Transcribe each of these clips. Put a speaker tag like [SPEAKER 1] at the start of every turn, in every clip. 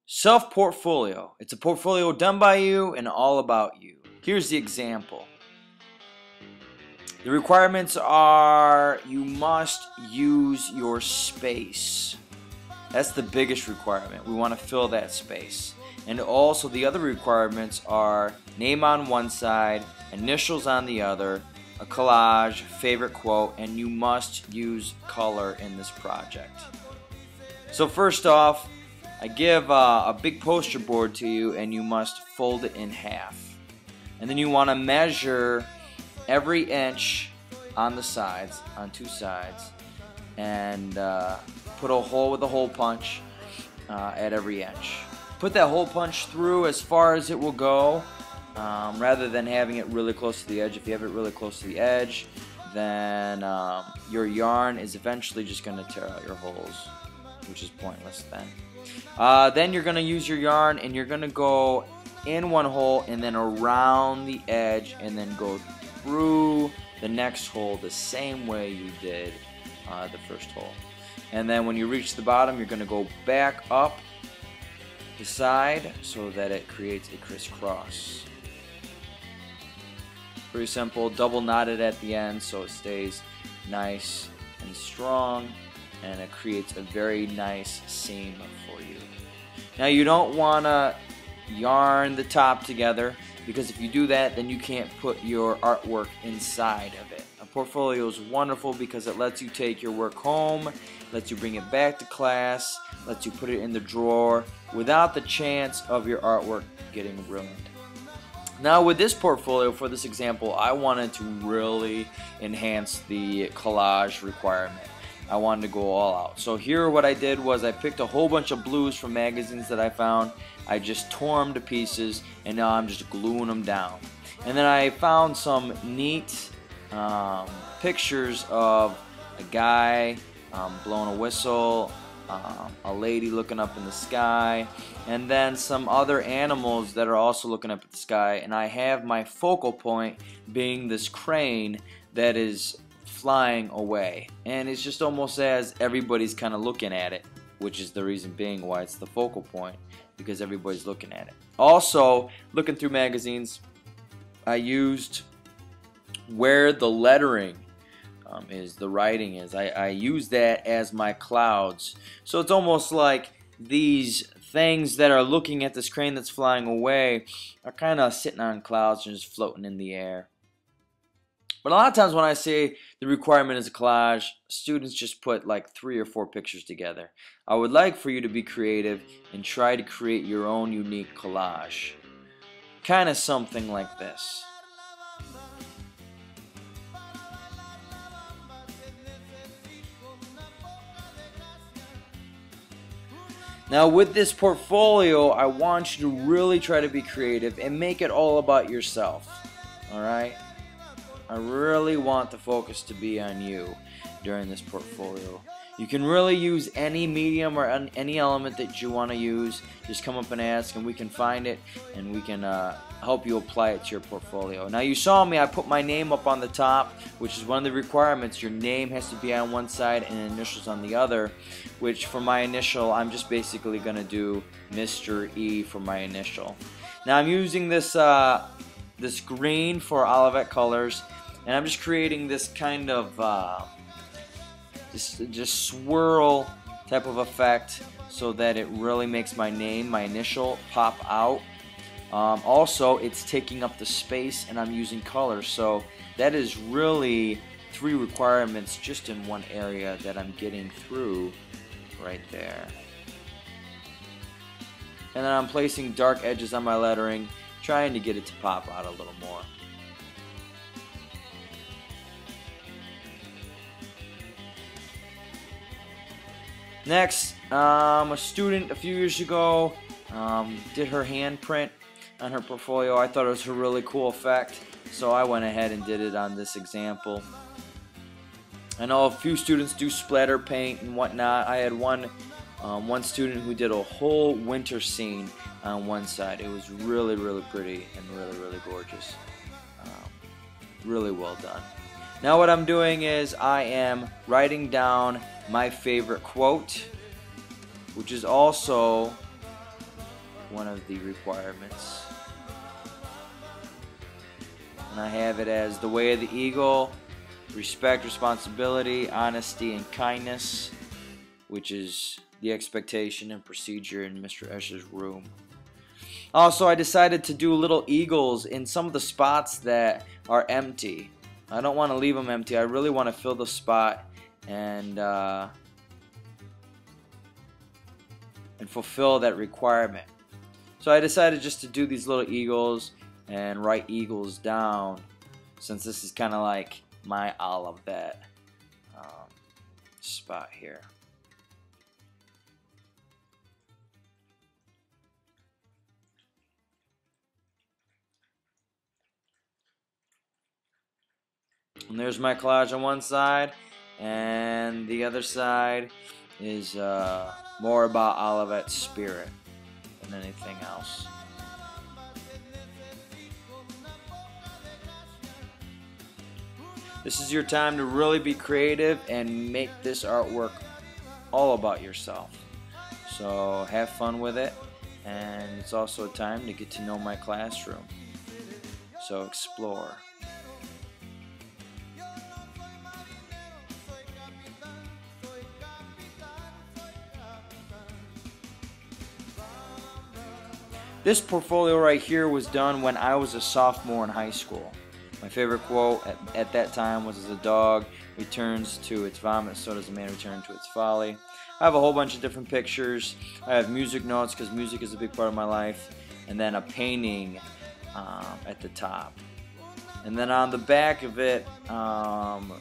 [SPEAKER 1] Self-portfolio. It's a portfolio done by you and all about you. Here's the example. The requirements are you must use your space. That's the biggest requirement. We want to fill that space. And also the other requirements are name on one side, initials on the other, a collage, favorite quote, and you must use color in this project. So first off, I give a big poster board to you and you must fold it in half. And then you want to measure every inch on the sides, on two sides, and put a hole with a hole punch at every inch. Put that hole punch through as far as it will go, rather than having it really close to the edge. If you have it really close to the edge, then your yarn is eventually just going to tear out your holes, which is pointless then. Then you're going to use your yarn and you're going to go in one hole and then around the edge and then go through the next hole the same way you did the first hole. And then when you reach the bottom, you're going to go back up the side so that it creates a crisscross. Pretty simple. Double knot it at the end so it stays nice and strong, and it creates a very nice seam for you. Now you don't want to yarn the top together, because if you do that, then you can't put your artwork inside of it. A portfolio is wonderful because it lets you take your work home, lets you bring it back to class, lets you put it in the drawer without the chance of your artwork getting ruined. Now with this portfolio, for this example, I wanted to really enhance the collage requirement. I wanted to go all out. So here what I did was I picked a whole bunch of blues from magazines that I found. I just tore them to pieces and now I'm just gluing them down. And then I found some neat pictures of a guy blowing a whistle, a lady looking up in the sky, and then some other animals that are also looking up at the sky. And I have my focal point being this crane that is flying away, and it's just almost as everybody's kind of looking at it, which is the reason being why it's the focal point, because everybody's looking at it. Also, looking through magazines, I used where the lettering is, the writing is. I use that as my clouds. So it's almost like these things that are looking at this crane that's flying away are kind of sitting on clouds and just floating in the air. But a lot of times when I say the requirement is a collage, students just put like 3 or 4 pictures together. I would like for you to be creative and try to create your own unique collage. Kind of something like this. Now with this portfolio, I want you to really try to be creative and make it all about yourself. Alright? I really want the focus to be on you during this portfolio. You can really use any medium or any element that you want to use. Just come up and ask and we can find it and we can help you apply it to your portfolio. Now you saw me, I put my name up on the top, which is one of the requirements. Your name has to be on one side and initials on the other, which for my initial, I'm just basically going to do Mr. E for my initial. Now I'm using this this green for Olivet colors, and I'm just creating this kind of just swirl type of effect so that it really makes my name, my initial, pop out. Also, it's taking up the space and I'm using color, so that is really 3 requirements just in one area that I'm getting through right there. And then I'm placing dark edges on my lettering, trying to get it to pop out a little more. Next, a student a few years ago did her handprint on her portfolio. I thought it was a really cool effect, so I went ahead and did it on this example. I know a few students do splatter paint and whatnot. I had one student who did a whole winter scene on one side. It was really, really pretty and really, really gorgeous. Really well done. Now what I'm doing is I am writing down my favorite quote, which is also one of the requirements. And I have it as the way of the eagle, respect, responsibility, honesty, and kindness, which is the expectation and procedure in Mr. Escher's room. Also, I decided to do little eagles in some of the spots that are empty. I don't want to leave them empty. I really want to fill the spot and fulfill that requirement. So I decided just to do these little eagles and write eagles down, since this is kind of like my Olivet spot here. And there's my collage on one side, and the other side is more about Olivet's spirit than anything else. This is your time to really be creative and make this artwork all about yourself. So have fun with it, and it's also a time to get to know my classroom. So explore. This portfolio right here was done when I was a sophomore in high school. My favorite quote at that time was, "As a dog returns to its vomit, so does a man return to its folly." I have a whole bunch of different pictures. I have music notes, because music is a big part of my life, and then a painting at the top. And then on the back of it,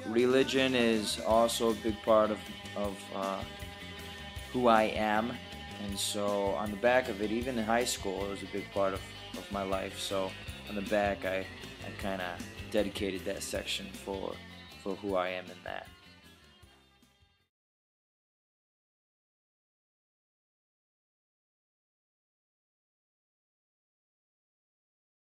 [SPEAKER 1] religion is also a big part of who I am. And so on the back of it, even in high school, it was a big part of my life. So on the back, I kind of dedicated that section for who I am in that.